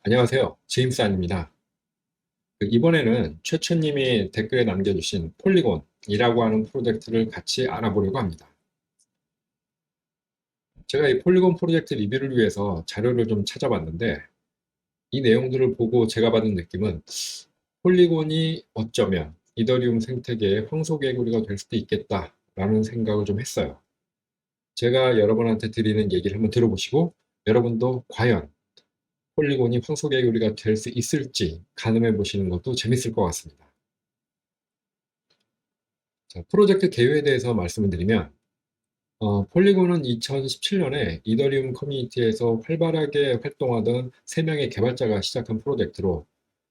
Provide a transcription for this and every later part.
안녕하세요. 제임스 안입니다. 이번에는 최천님이 댓글에 남겨주신 폴리곤이라고 하는 프로젝트를 같이 알아보려고 합니다. 제가 이 폴리곤 프로젝트 리뷰를 위해서 자료를 좀 찾아봤는데 이 내용들을 보고 제가 받은 느낌은 폴리곤이 어쩌면 이더리움 생태계의 황소개구리가 될 수도 있겠다라는 생각을 좀 했어요. 제가 여러분한테 드리는 얘기를 한번 들어보시고 여러분도 과연 폴리곤이 황소개구리가 될 수 있을지 가늠해 보시는 것도 재밌을 것 같습니다. 자, 프로젝트 개요에 대해서 말씀을 드리면 폴리곤은 2017년에 이더리움 커뮤니티에서 활발하게 활동하던 3명의 개발자가 시작한 프로젝트로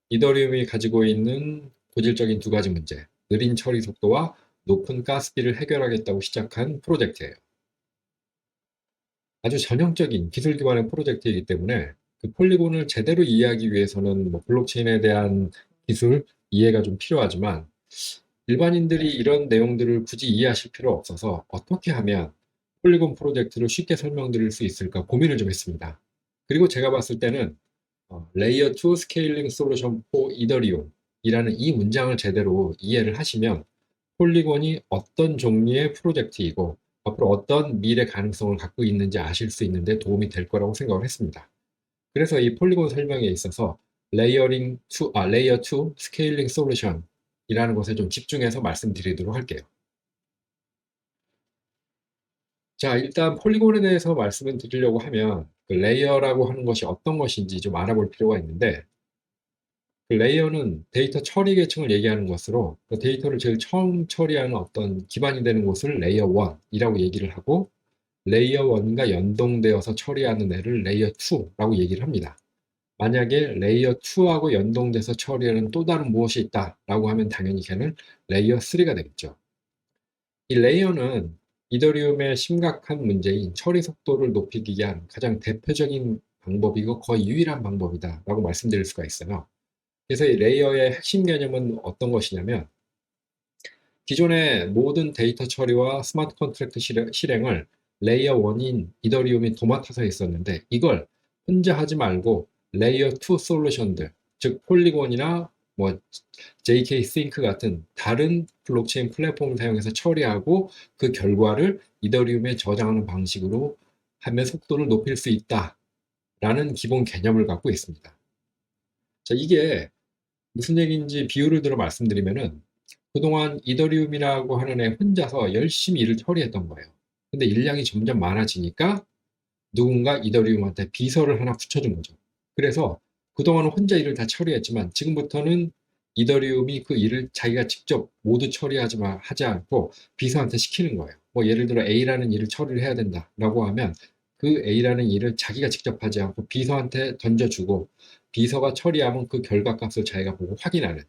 이더리움이 가지고 있는 고질적인 두 가지 문제, 느린 처리 속도와 높은 가스비를 해결하겠다고 시작한 프로젝트예요. 아주 전형적인 기술 기반의 프로젝트이기 때문에 그 폴리곤을 제대로 이해하기 위해서는 블록체인에 대한 기술 이해가 좀 필요하지만 일반인들이 이런 내용들을 굳이 이해하실 필요 없어서 어떻게 하면 폴리곤 프로젝트를 쉽게 설명드릴 수 있을까 고민을 좀 했습니다. 그리고 제가 봤을 때는 레이어 2 스케일링 솔루션 포 이더리움 이라는 이 문장을 제대로 이해를 하시면 폴리곤이 어떤 종류의 프로젝트이고 앞으로 어떤 미래 가능성을 갖고 있는지 아실 수 있는데 도움이 될 거라고 생각을 했습니다. 그래서 이 폴리곤 설명에 있어서 레이어 2 스케일링 솔루션 이라는 것에 좀 집중해서 말씀드리도록 할게요. 자, 일단 폴리곤에 대해서 말씀을 드리려고 하면 그 레이어라고 하는 것이 어떤 것인지 좀 알아볼 필요가 있는데 그 레이어는 데이터 처리 계층을 얘기하는 것으로 그 데이터를 제일 처음 처리하는 어떤 기반이 되는 곳을 레이어 1이라고 얘기를 하고 레이어 1과 연동되어서 처리하는 애를 레이어 2라고 얘기를 합니다. 만약에 레이어 2하고 연동돼서 처리하는 또 다른 무엇이 있다라고 하면 당연히 걔는 레이어 3가 되겠죠. 이 레이어는 이더리움의 심각한 문제인 처리 속도를 높이기 위한 가장 대표적인 방법이고 거의 유일한 방법이다라고 말씀드릴 수가 있어요. 그래서 이 레이어의 핵심 개념은 어떤 것이냐면 기존의 모든 데이터 처리와 스마트 컨트랙트 실행을 레이어 1인 이더리움이 도맡아서 했었는데 이걸 혼자 하지 말고 레이어 2 솔루션들, 즉 폴리곤이나 JK Sync 같은 다른 블록체인 플랫폼을 사용해서 처리하고 그 결과를 이더리움에 저장하는 방식으로 하면 속도를 높일 수 있다라는 기본 개념을 갖고 있습니다. 자, 이게 무슨 얘기인지 비유를 들어 말씀드리면은 그동안 이더리움이라고 하는 애 혼자서 열심히 일을 처리했던 거예요. 근데 일량이 점점 많아지니까 누군가 이더리움한테 비서를 하나 붙여준 거죠. 그래서 그동안은 혼자 일을 다 처리했지만 지금부터는 이더리움이 그 일을 자기가 직접 모두 하지 않고 비서한테 시키는 거예요. 예를 들어 A라는 일을 처리를 해야 된다라고 하면 그 A라는 일을 자기가 직접 하지 않고 비서한테 던져주고 비서가 처리하면 그 결과값을 자기가 보고 확인하는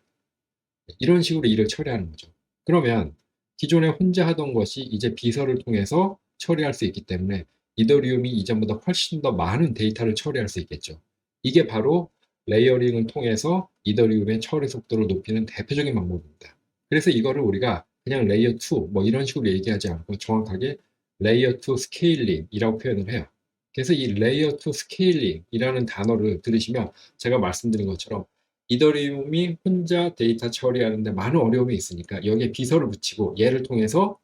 이런 식으로 일을 처리하는 거죠. 그러면 기존에 혼자 하던 것이 이제 비서를 통해서 처리할 수 있기 때문에 이더리움이 이전보다 훨씬 더 많은 데이터를 처리할 수 있겠죠. 이게 바로 레이어링을 통해서 이더리움의 처리 속도를 높이는 대표적인 방법입니다. 그래서 이거를 우리가 그냥 레이어 2 이런 식으로 얘기하지 않고 정확하게 레이어 2 스케일링이라고 표현을 해요. 그래서 이 레이어 2 스케일링이라는 단어를 들으시면 제가 말씀드린 것처럼 이더리움이 혼자 데이터 처리하는데 많은 어려움이 있으니까 여기에 비서를 붙이고 얘를 통해서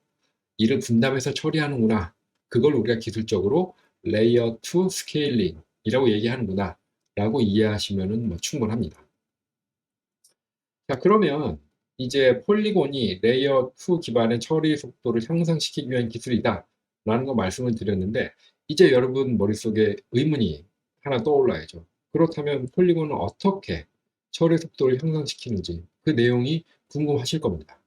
일을 분담해서 처리하는구나. 그걸 우리가 기술적으로 레이어 2 스케일링이라고 얘기하는구나. 라고 이해하시면 충분합니다. 자, 그러면 이제 폴리곤이 레이어 2 기반의 처리 속도를 향상시키기 위한 기술이다. 라는 거 말씀을 드렸는데 이제 여러분 머릿속에 의문이 하나 떠올라야죠. 그렇다면 폴리곤은 어떻게 처리 속도를 향상시키는지 그 내용이 궁금하실 겁니다.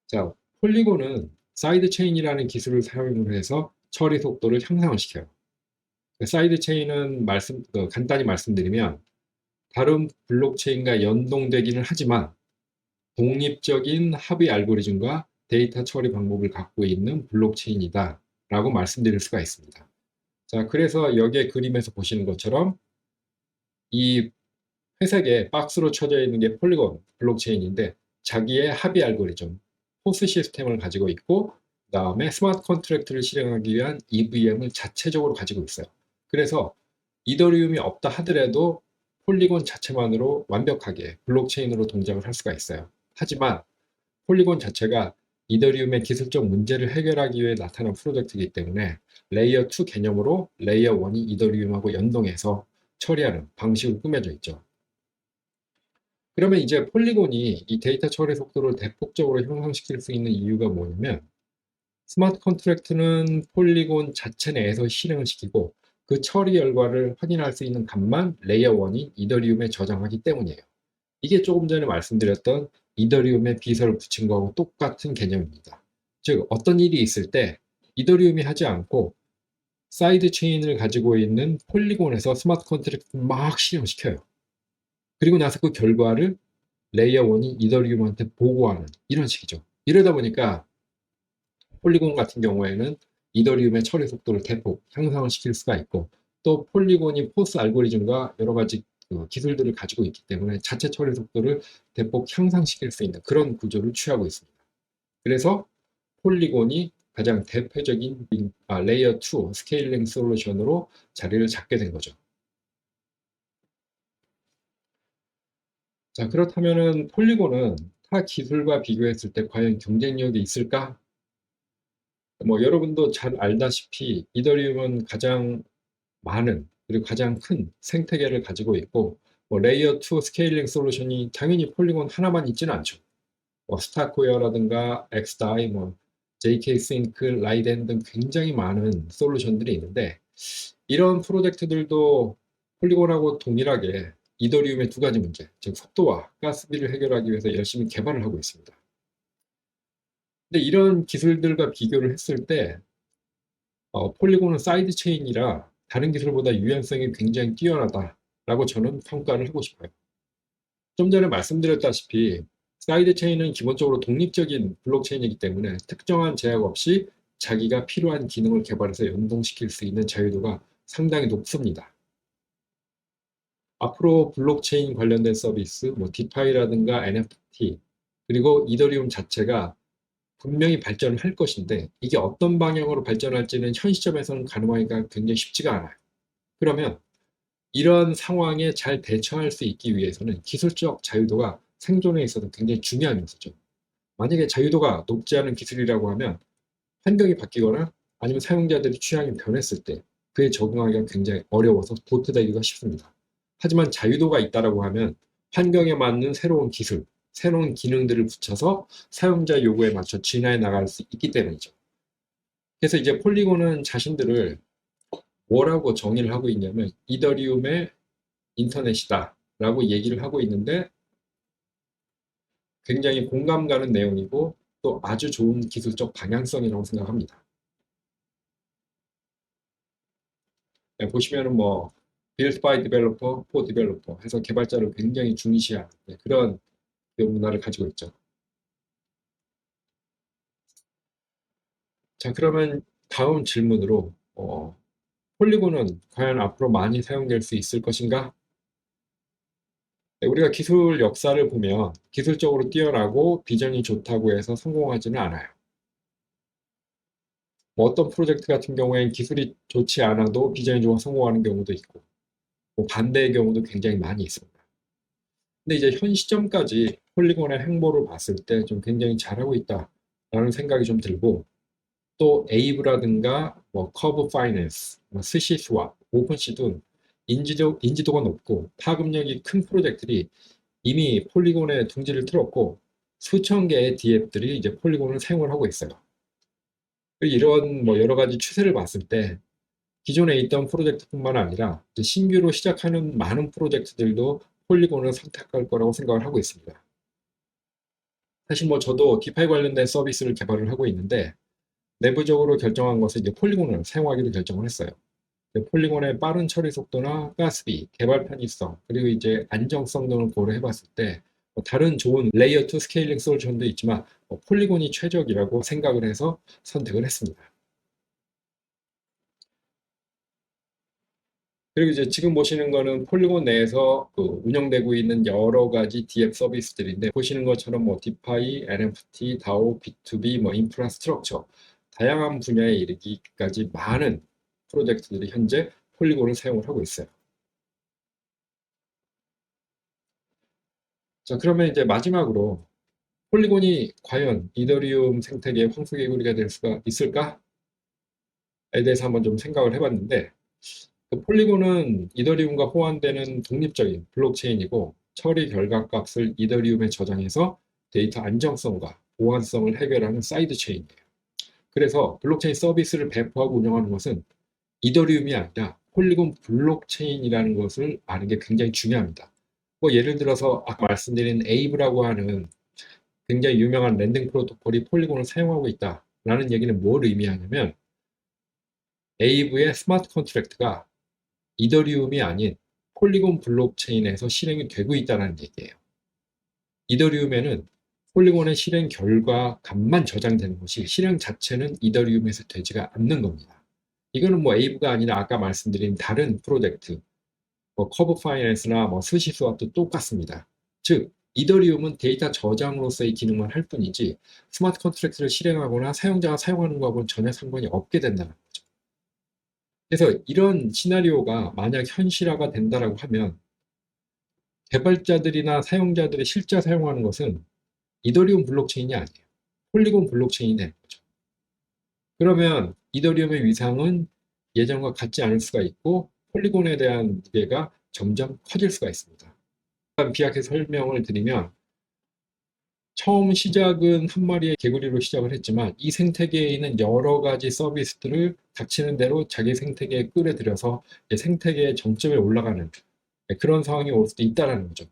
자, 폴리곤은 사이드 체인이라는 기술을 사용을 해서 처리 속도를 향상을 시켜요. 사이드 체인은 간단히 말씀드리면 다른 블록체인과 연동되기는 하지만 독립적인 합의 알고리즘과 데이터 처리 방법을 갖고 있는 블록체인이다 라고 말씀드릴 수가 있습니다. 자, 그래서 여기에 그림에서 보시는 것처럼 이 회색에 박스로 쳐져 있는 게 폴리곤 블록체인인데 자기의 합의 알고리즘, 포스 시스템을 가지고 있고 그다음에 스마트 컨트랙트를 실행하기 위한 EVM을 자체적으로 가지고 있어요. 그래서 이더리움이 없다 하더라도 폴리곤 자체만으로 완벽하게 블록체인으로 동작을 할 수가 있어요. 하지만 폴리곤 자체가 이더리움의 기술적 문제를 해결하기 위해 나타난 프로젝트이기 때문에 레이어 2 개념으로 레이어 1이 이더리움하고 연동해서 처리하는 방식으로 꾸며져 있죠. 그러면 이제 폴리곤이 이 데이터 처리 속도를 대폭적으로 향상시킬 수 있는 이유가 뭐냐면, 스마트 컨트랙트는 폴리곤 자체 내에서 실행을 시키고 그 처리 결과를 확인할 수 있는 값만 레이어 1인 이더리움에 저장하기 때문이에요. 이게 조금 전에 말씀드렸던 이더리움에 비서를 붙인 거하고 똑같은 개념입니다. 즉, 어떤 일이 있을 때 이더리움이 하지 않고 사이드 체인을 가지고 있는 폴리곤에서 스마트 컨트랙트를 막 실행시켜요. 그리고 나서 그 결과를 레이어 1이 이더리움한테 보고하는 이런 식이죠. 이러다 보니까 폴리곤 같은 경우에는 이더리움의 처리 속도를 대폭 향상을 시킬 수가 있고, 또 폴리곤이 포스 알고리즘과 여러 가지 그 기술들을 가지고 있기 때문에 자체 처리 속도를 대폭 향상시킬 수 있는 그런 구조를 취하고 있습니다. 그래서 폴리곤이 가장 대표적인 레이어 2 스케일링 솔루션으로 자리를 잡게 된 거죠. 자, 그렇다면은 폴리곤은 타 기술과 비교했을 때 과연 경쟁력이 있을까? 뭐 여러분도 잘 알다시피 이더리움은 가장 많은 그리고 가장 큰 생태계를 가지고 있고, 뭐 레이어 2 스케일링 솔루션이 당연히 폴리곤 하나만 있지는 않죠. 뭐 스타코어라든가 엑스다이, 뭐 JK 싱크, 라이덴 등 굉장히 많은 솔루션들이 있는데, 이런 프로젝트들도 폴리곤하고 동일하게 이더리움의 두 가지 문제, 즉 속도와 가스비를 해결하기 위해서 열심히 개발을 하고 있습니다. 근데 이런 기술들과 비교를 했을 때 폴리곤은 사이드 체인이라 다른 기술보다 유연성이 굉장히 뛰어나다라고 저는 평가를 하고 싶어요. 좀 전에 말씀드렸다시피 사이드 체인은 기본적으로 독립적인 블록체인이기 때문에 특정한 제약 없이 자기가 필요한 기능을 개발해서 연동시킬 수 있는 자유도가 상당히 높습니다. 앞으로 블록체인 관련된 서비스, 뭐 디파이라든가 NFT, 그리고 이더리움 자체가 분명히 발전을 할 것인데, 이게 어떤 방향으로 발전할지는 현 시점에서는 가늠하기가 굉장히 쉽지가 않아요. 그러면 이런 상황에 잘 대처할 수 있기 위해서는 기술적 자유도가 생존에 있어서 굉장히 중요한 요소죠. 만약에 자유도가 높지 않은 기술이라고 하면 환경이 바뀌거나 아니면 사용자들의 취향이 변했을 때 그에 적응하기가 굉장히 어려워서 도태되기가 쉽습니다. 하지만 자유도가 있다라고 하면 환경에 맞는 새로운 기술, 새로운 기능들을 붙여서 사용자 요구에 맞춰 진화해 나갈 수 있기 때문이죠. 그래서 이제 폴리곤은 자신들을 뭐라고 정의를 하고 있냐면 이더리움의 인터넷이다 라고 얘기를 하고 있는데, 굉장히 공감 가는 내용이고 또 아주 좋은 기술적 방향성이라고 생각합니다. 네, 보시면은 뭐 build by developer for developer 해서 개발자를 굉장히 중시하는 그런 문화를 가지고 있죠. 자, 그러면 다음 질문으로 폴리곤은 과연 앞으로 많이 사용될 수 있을 것인가? 네, 우리가 기술 역사를 보면 기술적으로 뛰어나고 비전이 좋다고 해서 성공하지는 않아요. 뭐 어떤 프로젝트 같은 경우에는 기술이 좋지 않아도 비전이 좋아 성공하는 경우도 있고, 뭐 반대의 경우도 굉장히 많이 있습니다. 근데 이제 현 시점까지 폴리곤의 행보를 봤을 때 좀 굉장히 잘하고 있다라는 생각이 좀 들고, 또 에이브라든가 뭐 커브 파이낸스, 뭐 스시스왑, 오픈시 등 인지도가 높고 파급력이 큰 프로젝트들이 이미 폴리곤에 둥지를 틀었고 수천 개의 DApp들이 이제 폴리곤을 사용을 하고 있어요. 이런 뭐 여러 가지 추세를 봤을 때 기존에 있던 프로젝트뿐만 아니라 이제 신규로 시작하는 많은 프로젝트들도 폴리곤을 선택할 거라고 생각을 하고 있습니다. 사실 뭐 저도 디파이 관련된 서비스를 개발을 하고 있는데, 내부적으로 결정한 것은 이제 폴리곤을 사용하기로 결정을 했어요. 폴리곤의 빠른 처리 속도나 가스비, 개발 편의성, 그리고 이제 안정성 등을 고려해 봤을 때 다른 좋은 레이어 2 스케일링 솔루션도 있지만 폴리곤이 최적이라고 생각을 해서 선택을 했습니다. 그리고 이제 지금 보시는 거는 폴리곤 내에서 그 운영되고 있는 여러 가지 DApp 서비스들인데, 보시는 것처럼 뭐 디파이, NFT, DAO, B2B, 뭐 인프라스트럭처 다양한 분야에 이르기까지 많은 프로젝트들이 현재 폴리곤을 사용을 하고 있어요. 자, 그러면 이제 마지막으로 폴리곤이 과연 이더리움 생태계의 황소개구리가 될 수가 있을까에 대해서 한번 좀 생각을 해봤는데, 그 폴리곤은 이더리움과 호환되는 독립적인 블록체인이고, 처리 결과값을 이더리움에 저장해서 데이터 안정성과 보안성을 해결하는 사이드 체인이에요. 그래서 블록체인 서비스를 배포하고 운영하는 것은 이더리움이 아니라 폴리곤 블록체인이라는 것을 아는 게 굉장히 중요합니다. 뭐 예를 들어서 아까 말씀드린 에이브라고 하는 굉장히 유명한 랜딩 프로토콜이 폴리곤을 사용하고 있다라는 얘기는 뭘 의미하냐면, 에이브의 스마트 컨트랙트가 이더리움이 아닌 폴리곤 블록체인에서 실행이 되고 있다는 얘기예요. 이더리움에는 폴리곤의 실행 결과 값만 저장되는 것이, 실행 자체는 이더리움에서 되지가 않는 겁니다. 이거는 뭐 에이브가 아니라 아까 말씀드린 다른 프로젝트, 뭐 커브 파이낸스나 뭐 스시스와도 똑같습니다. 즉 이더리움은 데이터 저장으로서의 기능만 할 뿐이지 스마트 컨트랙트를 실행하거나 사용자가 사용하는 것하고는 전혀 상관이 없게 된다는 거죠. 그래서 이런 시나리오가 만약 현실화가 된다라고 하면 개발자들이나 사용자들이 실제 사용하는 것은 이더리움 블록체인이 아니에요. 폴리곤 블록체인이 되는 거죠. 그러면 이더리움의 위상은 예전과 같지 않을 수가 있고 폴리곤에 대한 무게가 점점 커질 수가 있습니다. 비약해서 설명을 드리면, 처음 시작은 한 마리의 개구리로 시작을 했지만 이 생태계에 있는 여러 가지 서비스들을 닥치는 대로 자기 생태계에 끌어들여서 생태계의 정점에 올라가는 그런 상황이 올 수도 있다는 거죠.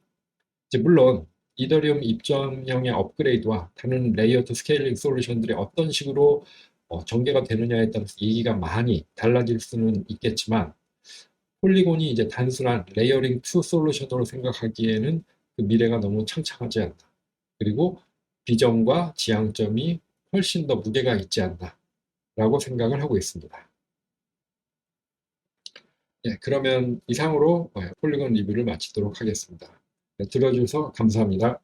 이제 물론 이더리움 입점형의 업그레이드와 다른 레이어 2 스케일링 솔루션들이 어떤 식으로 전개가 되느냐에 따라서 얘기가 많이 달라질 수는 있겠지만, 폴리곤이 이제 단순한 레이어링 2 솔루션으로 생각하기에는 그 미래가 너무 창창하지 않다. 그리고 비전과 지향점이 훨씬 더 무게가 있지 않나라고 생각을 하고 있습니다. 네, 그러면 이상으로 폴리곤 리뷰를 마치도록 하겠습니다. 네, 들어주셔서 감사합니다.